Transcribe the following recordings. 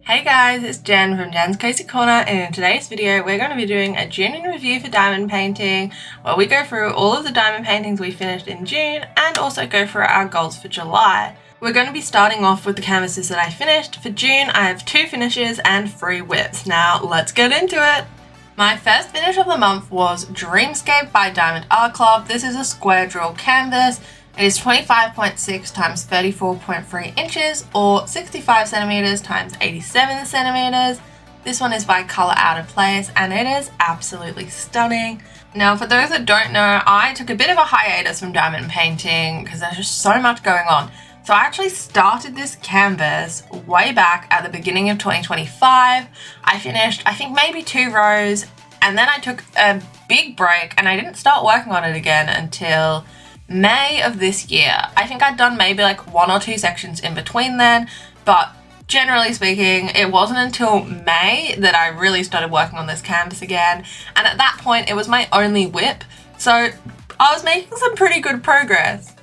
Hey guys, it's Jen from Jen's Cozy Corner, and in today's video we're going to be doing a June in review for diamond painting, where we go through all of the diamond paintings we finished in June and also go through our goals for July. We're going to be starting off with the canvases that I finished. For June I have 2 finishes and 3 whips. Now let's get into it! My first finish of the month was Dreamscape by Diamond Art Club. This is a square drill canvas. It is 25.6 times 34.3 inches or 65 centimeters times 87 centimeters. This one is by Color Out of Place and it is absolutely stunning. Now for those that don't know, I took a bit of a hiatus from diamond painting because there's just so much going on. So I actually started this canvas way back at the beginning of 2025. I finished, I think maybe 2 rows, and then I took a big break and I didn't start working on it again until May of this year. I think I'd done maybe like 1 or 2 sections in between then, but generally speaking, it wasn't until May that I really started working on this canvas again, and at that point it was my only whip, so I was making some pretty good progress.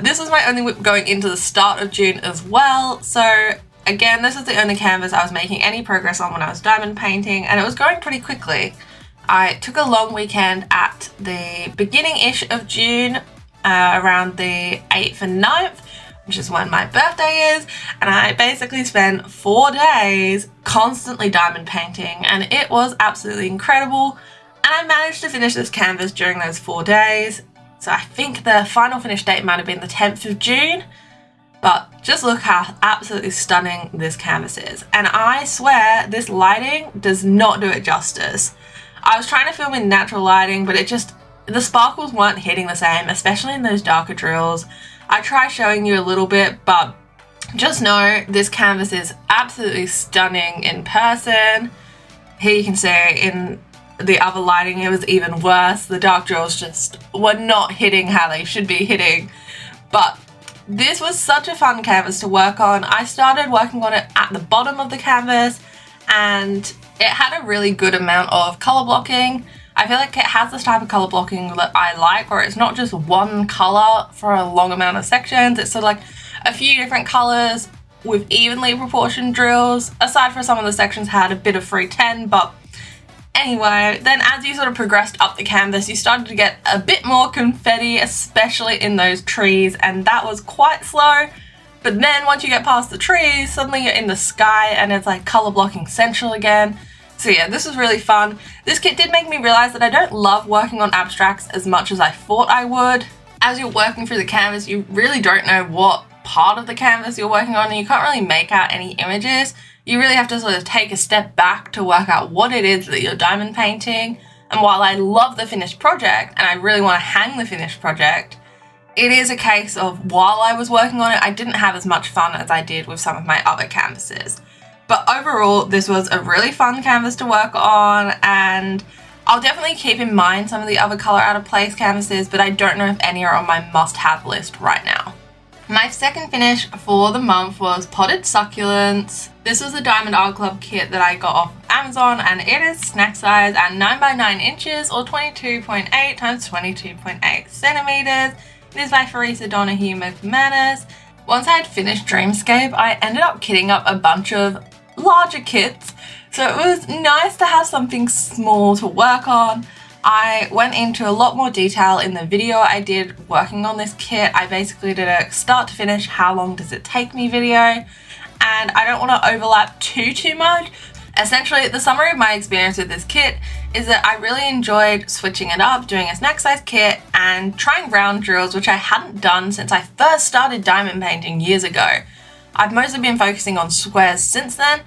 This was my only whip going into the start of June as well, so again, this is the only canvas I was making any progress on when I was diamond painting, and it was going pretty quickly. I took a long weekend at the beginning-ish of June, around the 8th and 9th, which is when my birthday is, and I basically spent 4 days constantly diamond painting, and it was absolutely incredible, and I managed to finish this canvas during those 4 days. So I think the final finish date might have been the 10th of June, but just look how absolutely stunning this canvas is, and I swear this lighting does not do it justice. I was trying to film in natural lighting, but the sparkles weren't hitting the same, especially in those darker drills. I tried showing you a little bit, but just know this canvas is absolutely stunning in person. Here you can see in the other lighting it was even worse. The dark drills just were not hitting how they should be hitting. But this was such a fun canvas to work on. I started working on it at the bottom of the canvas, and it had a really good amount of color blocking. I feel like it has this type of color blocking that I like, where it's not just one color for a long amount of sections. It's sort of like a few different colors with evenly proportioned drills, aside from some of the sections had a bit of 310. But anyway, then as you sort of progressed up the canvas, you started to get a bit more confetti, especially in those trees, and that was quite slow. But then once you get past the trees, suddenly you're in the sky and it's like color blocking central again. So yeah, this was really fun. This kit did make me realize that I don't love working on abstracts as much as I thought I would. As you're working through the canvas, you really don't know what part of the canvas you're working on, and you can't really make out any images. You really have to sort of take a step back to work out what it is that you're diamond painting. And while I love the finished project, and I really want to hang the finished project, it is a case of while I was working on it, I didn't have as much fun as I did with some of my other canvases. But overall, this was a really fun canvas to work on, and I'll definitely keep in mind some of the other Color Out of Place canvases, but I don't know if any are on my must-have list right now. My second finish for the month was Potted Succulents. This was a Diamond Art Club kit that I got off of Amazon, and it is snack size at 9 by 9 inches or 22.8 times 22.8 centimeters. It is by Farisa Donahue McManus. Once I had finished Dreamscape, I ended up kitting up a bunch of larger kits, so it was nice to have something small to work on. I went into a lot more detail in the video I did working on this kit. I basically did a start to finish, how long does it take me video, and I don't want to overlap too much. Essentially, the summary of my experience with this kit is that I really enjoyed switching it up, doing a snack size kit and trying round drills, which I hadn't done since I first started diamond painting years ago. I've mostly been focusing on squares since then,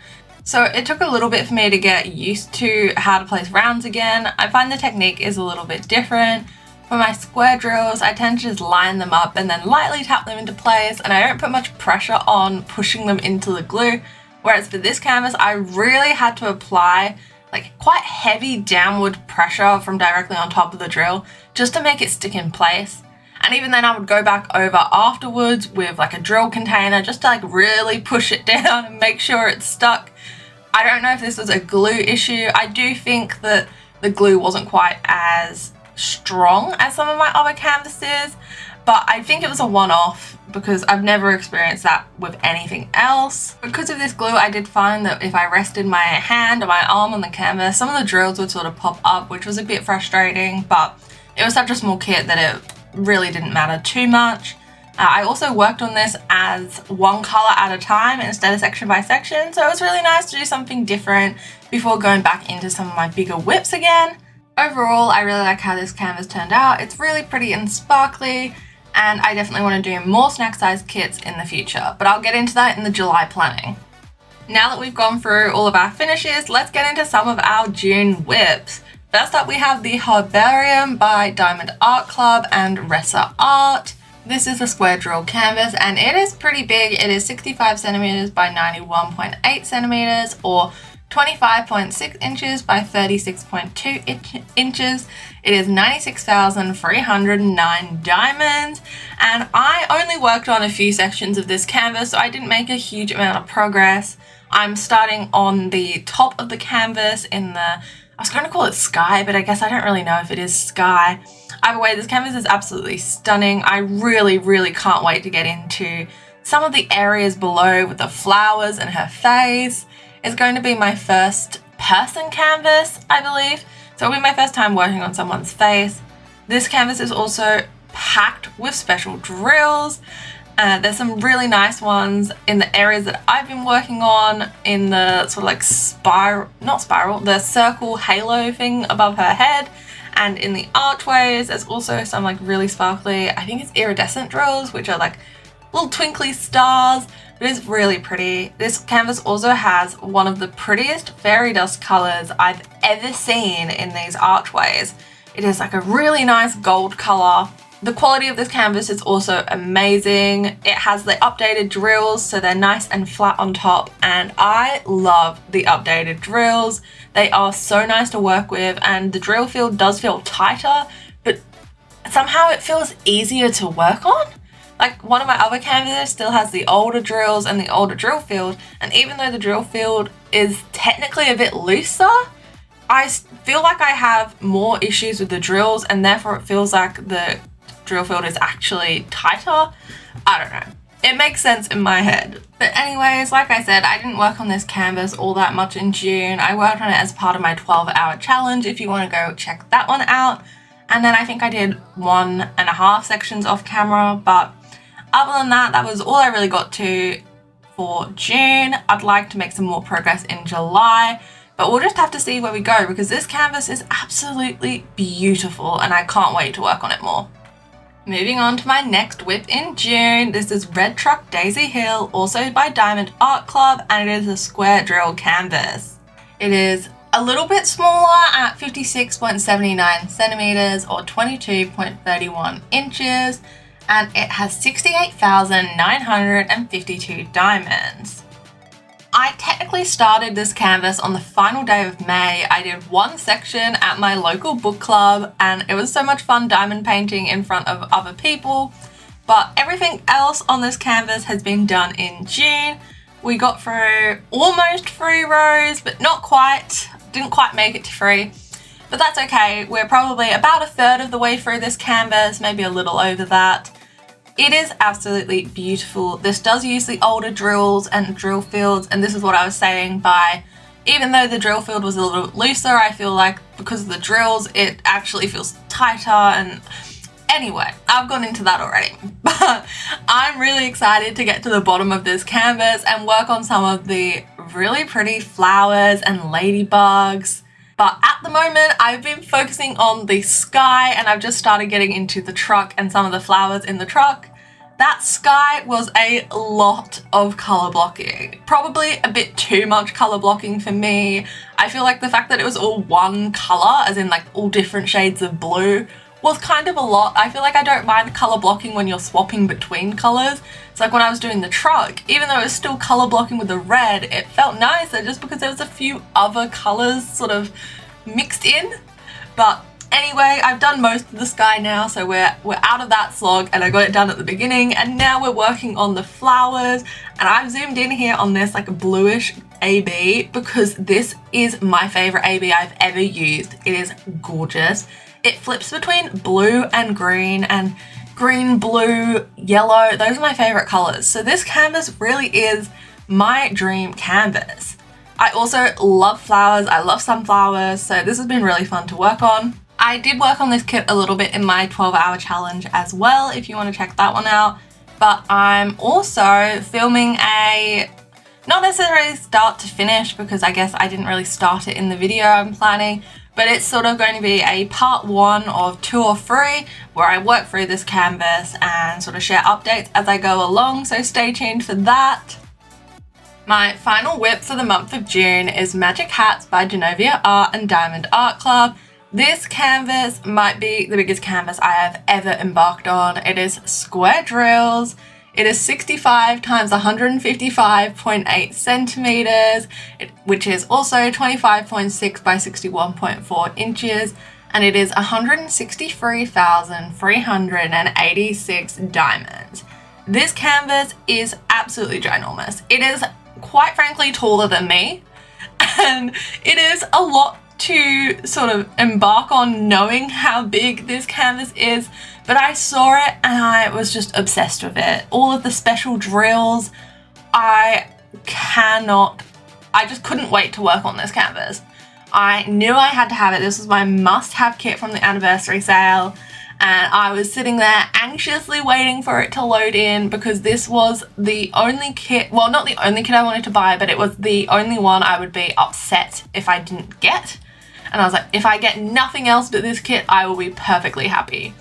so it took a little bit for me to get used to how to place rounds again. I find the technique is a little bit different. For my square drills, I tend to just line them up and then lightly tap them into place, and I don't put much pressure on pushing them into the glue. Whereas for this canvas, I really had to apply like quite heavy downward pressure from directly on top of the drill just to make it stick in place. And even then I would go back over afterwards with like a drill container just to like really push it down and make sure it's stuck. I don't know if this was a glue issue. I do think that the glue wasn't quite as strong as some of my other canvases, but I think it was a one-off because I've never experienced that with anything else. Because of this glue, I did find that if I rested my hand or my arm on the canvas, some of the drills would sort of pop up, which was a bit frustrating, but it was such a small kit that it really didn't matter too much. I also worked on this as one color at a time instead of section by section, so it was really nice to do something different before going back into some of my bigger whips again. Overall, I really like how this canvas turned out. It's really pretty and sparkly, and I definitely want to do more snack size kits in the future, but I'll get into that in the July planning. Now that we've gone through all of our finishes, let's get into some of our June whips. First up, we have the Herbarium by Diamond Art Club and Ressa Art. This is a square drill canvas and it is pretty big. It is 65 centimeters by 91.8 centimeters or 25.6 inches by 36.2 inches. It is 96,309 diamonds, and I only worked on a few sections of this canvas, so I didn't make a huge amount of progress. I'm starting on the top of the canvas in the, I was going to call it sky, but I guess I don't really know if it is sky. Either way, this canvas is absolutely stunning. I really can't wait to get into some of the areas below with the flowers and her face. It's going to be my first person canvas, I believe. So it'll be my first time working on someone's face. This canvas is also packed with special drills. There's some really nice ones in the areas that I've been working on, in the sort of like the circle halo thing above her head, and in the archways. There's also some like really sparkly, I think it's iridescent drills, which are like little twinkly stars. It is really pretty. This canvas also has one of the prettiest fairy dust colors I've ever seen in these archways. It is like a really nice gold color. The quality of this canvas is also amazing. It has the updated drills, so they're nice and flat on top, and I love the updated drills. They are so nice to work with, and the drill field does feel tighter, but somehow it feels easier to work on. Like one of my other canvases still has the older drills and the older drill field, and even though the drill field is technically a bit looser, I feel like I have more issues with the drills, and therefore it feels like the drill field is actually tighter. I don't know. It makes sense in my head. But anyways, like I said, I didn't work on this canvas all that much in June. I worked on it as part of my 12-hour challenge, if you want to go check that one out. And then I think I did 1.5 sections off camera, but other than that, that was all I really got to for June. I'd like to make some more progress in July, but we'll just have to see where we go because this canvas is absolutely beautiful and I can't wait to work on it more. Moving on to my next whip in June. This is Red Truck Daisy Hill, also by Diamond Art Club, and it is a square drill canvas. It is a little bit smaller at 56.79 centimeters or 22.31 inches, and it has 68,952 diamonds. I technically started this canvas on the final day of May. I did one section at my local book club and it was so much fun diamond painting in front of other people, but everything else on this canvas has been done in June. We got through almost 3 rows, but not quite. Didn't quite make it to 3, but that's okay. We're probably about 1/3 of the way through this canvas, maybe a little over that. It is absolutely beautiful. This does use the older drills and drill fields, and this is what I was saying by, even though the drill field was a little bit looser, I feel like because of the drills, it actually feels tighter. And anyway, I've gone into that already, but I'm really excited to get to the bottom of this canvas and work on some of the really pretty flowers and ladybugs. But at the moment, I've been focusing on the sky and I've just started getting into the truck and some of the flowers in the truck. That sky was a lot of color blocking. Probably a bit too much color blocking for me. I feel like the fact that it was all one color, as in like all different shades of blue, was kind of a lot. I feel like I don't mind color blocking when you're swapping between colors. It's like when I was doing the truck, even though it was still color blocking with the red, it felt nicer just because there was a few other colors sort of mixed in. But anyway, I've done most of the sky now, so we're out of that slog, and I got it done at the beginning, and now we're working on the flowers. And I've zoomed in here on this like bluish AB because this is my favorite AB I've ever used. It is gorgeous. It flips between blue and green green, blue, yellow. Those are my favorite colors. So this canvas really is my dream canvas. I also love flowers. I love sunflowers. So this has been really fun to work on. I did work on this kit a little bit in my 12-hour challenge as well, if you want to check that one out. But I'm also filming a, not necessarily start to finish, because I guess I didn't really start it in the video I'm planning, but it's sort of going to be a part 1 of 2 or 3 where I work through this canvas and sort of share updates as I go along, so stay tuned for that. My final whip for the month of June is Magic Hats by Genovia Art and Diamond Art Club. This canvas might be the biggest canvas I have ever embarked on. It is square drills. It is 65 times 155.8 centimeters, which is also 25.6 by 61.4 inches, and it is 163,386 diamonds. This canvas is absolutely ginormous. It is quite frankly taller than me, and it is a lot to sort of embark on knowing how big this canvas is, but I saw it and I was just obsessed with it. All of the special drills, I just couldn't wait to work on this canvas. I knew I had to have it. This was my must-have kit from the anniversary sale, and I was sitting there anxiously waiting for it to load in, because this was the only kit, well, not the only kit I wanted to buy, but it was the only one I would be upset if I didn't get. And I was like, if I get nothing else but this kit, I will be perfectly happy.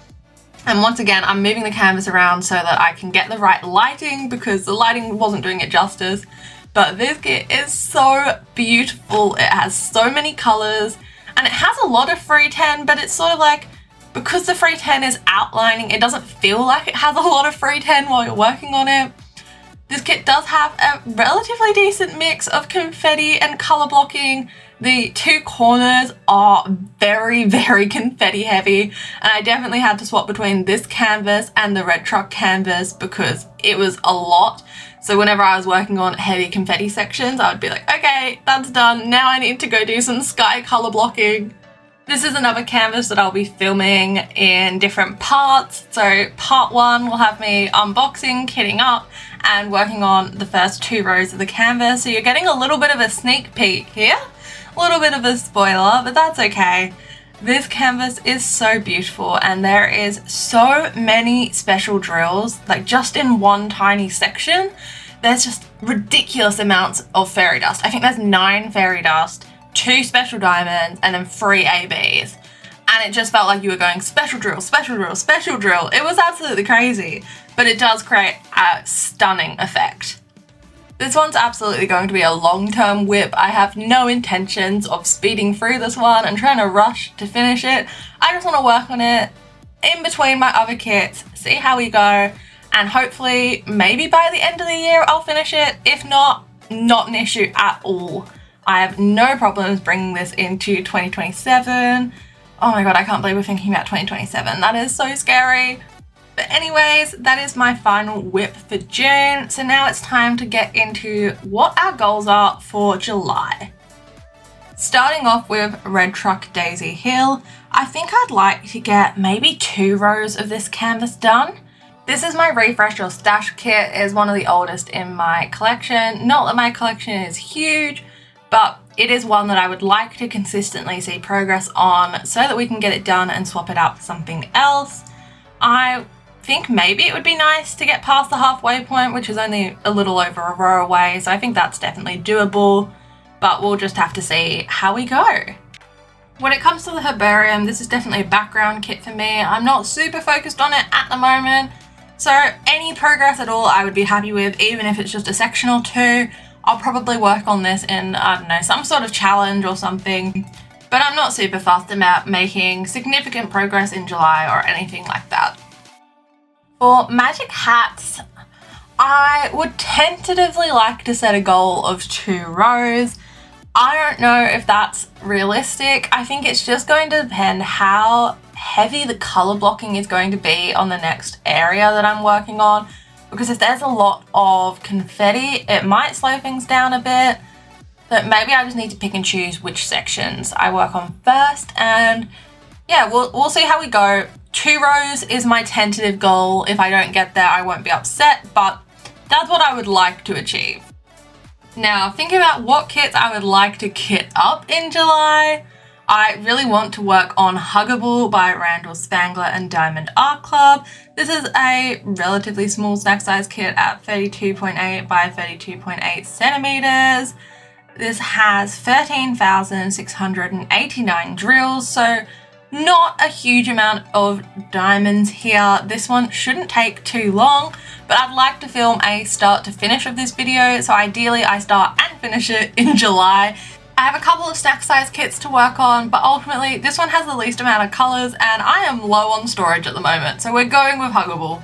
And once again, I'm moving the canvas around so that I can get the right lighting, because the lighting wasn't doing it justice. But this kit is so beautiful. It has so many colors, and it has a lot of free 10, but it's sort of like, because the free 10 is outlining, it doesn't feel like it has a lot of free 10 while you're working on it. This kit does have a relatively decent mix of confetti and color blocking. The 2 corners are very, very confetti heavy, and I definitely had to swap between this canvas and the Red Truck canvas because it was a lot. So whenever I was working on heavy confetti sections, I would be like, okay, that's done. Now I need to go do some sky color blocking. This is another canvas that I'll be filming in different parts. So part 1 will have me unboxing, kitting up, and working on the first 2 rows of the canvas. So you're getting a little bit of a sneak peek here, a little bit of a spoiler, but that's okay. This canvas is so beautiful, and there is so many special drills, like just in one tiny section. There's just ridiculous amounts of fairy dust. I think there's 9 fairy dust, 2 special diamonds, and then 3 ABs. And it just felt like you were going special drill, special drill, special drill. It was absolutely crazy, but it does create a stunning effect. This one's absolutely going to be a long-term whip. I have no intentions of speeding through this one and trying to rush to finish it. I just want to work on it in between my other kits, see how we go, and hopefully maybe by the end of the year I'll finish it. If not, not an issue at all. I have no problems bringing this into 2027. Oh my god, I can't believe we're thinking about 2027. That is so scary. But anyways, that is my final whip for June. So now it's time to get into what our goals are for July. Starting off with Red Truck Daisy Hill, I think I'd like to get maybe 2 rows of this canvas done. This is my Refresh Your Stash kit. It is one of the oldest in my collection. Not that my collection is huge, but it is one that I would like to consistently see progress on so that we can get it done and swap it out for something else. I think maybe it would be nice to get past the halfway point, which is only a little over a row away, so I think that's definitely doable, but we'll just have to see how we go. When it comes to the Herbarium, this is definitely a background kit for me. I'm not super focused on it at the moment, so any progress at all I would be happy with, even if it's just a section or 2. I'll probably work on this in, I don't know, some sort of challenge or something, but I'm not super fussed about making significant progress in July or anything like that. For Magic Hats, I would tentatively like to set a goal of 2 rows. I don't know if that's realistic. I think it's just going to depend how heavy the color blocking is going to be on the next area that I'm working on. Because if there's a lot of confetti, it might slow things down a bit. But maybe I just need to pick and choose which sections I work on first. And yeah, we'll see how we go. 2 rows is my tentative goal. If I don't get there, I won't be upset, but that's what I would like to achieve. Now, thinking about what kits I would like to kit up in July, I really want to work on Huggable by Randall Spangler and Diamond Art Club. This is a relatively small snack size kit at 32.8 by 32.8 centimeters. This has 13,689 drills, so not a huge amount of diamonds here. This one shouldn't take too long, but I'd like to film a start to finish of this video, so ideally I start and finish it in July. I have a couple of stack size kits to work on, but ultimately this one has the least amount of colours and I am low on storage at the moment, so we're going with Huggable.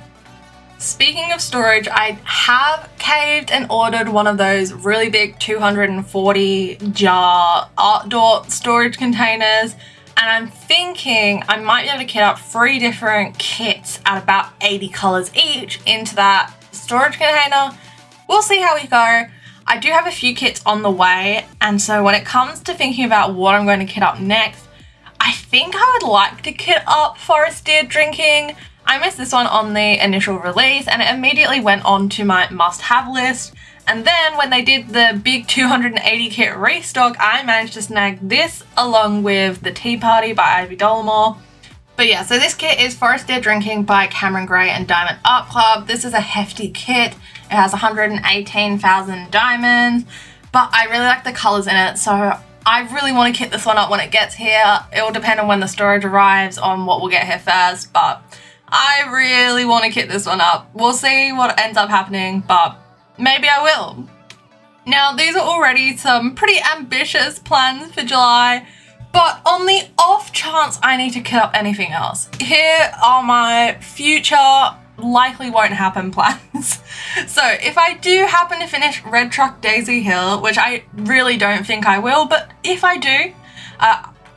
Speaking of storage, I have caved and ordered one of those really big 240 jar outdoor storage containers, and I'm thinking I might be able to kit up 3 different kits at about 80 colours each into that storage container. We'll see how we go. I do have a few kits on the way, and so when it comes to thinking about what I'm going to kit up next, I think I would like to kit up Forest Deer Drinking. I missed this one on the initial release and it immediately went on to my must-have list, and then when they did the big 280 kit restock, I managed to snag this along with the Tea Party by Ivy Dollamore. But yeah, so this kit is Forest Deer Drinking by Cameron Gray and Diamond Art Club. This is a hefty kit. It has 118,000 diamonds, but I really like the colours in it, so I really want to kit this one up when it gets here. It will depend on when the storage arrives on what will get here first, but I really want to kit this one up. We'll see what ends up happening, but maybe I will. Now, these are already some pretty ambitious plans for July, but on the off chance I need to kit up anything else, here are my future likely won't happen plans. So if I do happen to finish Red Truck Daisy Hill, which I really don't think I will, but if I do,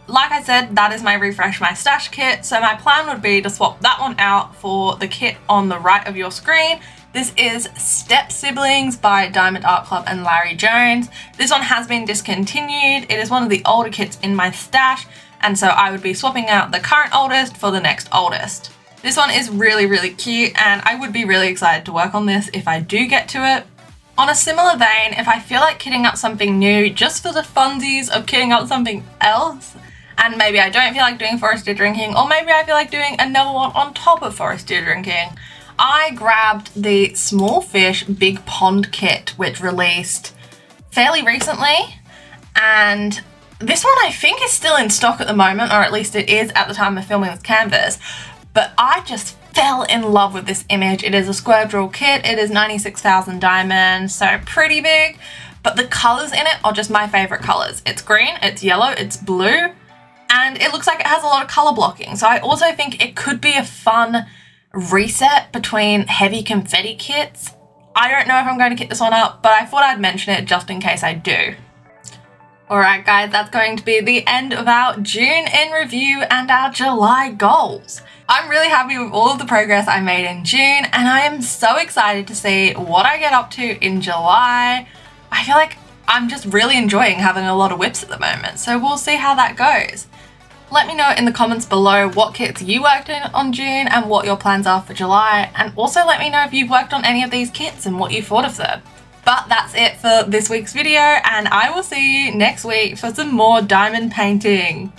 like I said, that is my Refresh My Stash kit, so my plan would be to swap that one out for the kit on the right of your screen. This is Step Siblings by Diamond Art Club and Larry Jones. This one has been discontinued. It is one of the older kits in my stash, and so I would be swapping out the current oldest for the next oldest. This one is really, really cute, and I would be really excited to work on this if I do get to it. On a similar vein, if I feel like kitting up something new just for the funsies of kitting up something else, and maybe I don't feel like doing Forest Deer Drinking, or maybe I feel like doing another one on top of Forest Deer Drinking, I grabbed the Small Fish Big Pond kit, which released fairly recently, and this one I think is still in stock at the moment, or at least it is at the time of filming this canvas. But I just fell in love with this image. It is a square drill kit. It is 96,000 diamonds, so pretty big. But the colours in it are just my favourite colours. It's green, it's yellow, it's blue, and it looks like it has a lot of colour blocking. So I also think it could be a fun reset between heavy confetti kits. I don't know if I'm going to kit this one up, but I thought I'd mention it just in case I do. Alright guys, that's going to be the end of our June in review and our July goals. I'm really happy with all of the progress I made in June, and I am so excited to see what I get up to in July. I feel like I'm just really enjoying having a lot of whips at the moment, so we'll see how that goes. Let me know in the comments below what kits you worked on June and what your plans are for July, and also let me know if you've worked on any of these kits and what you thought of them. But that's it for this week's video, and I will see you next week for some more diamond painting.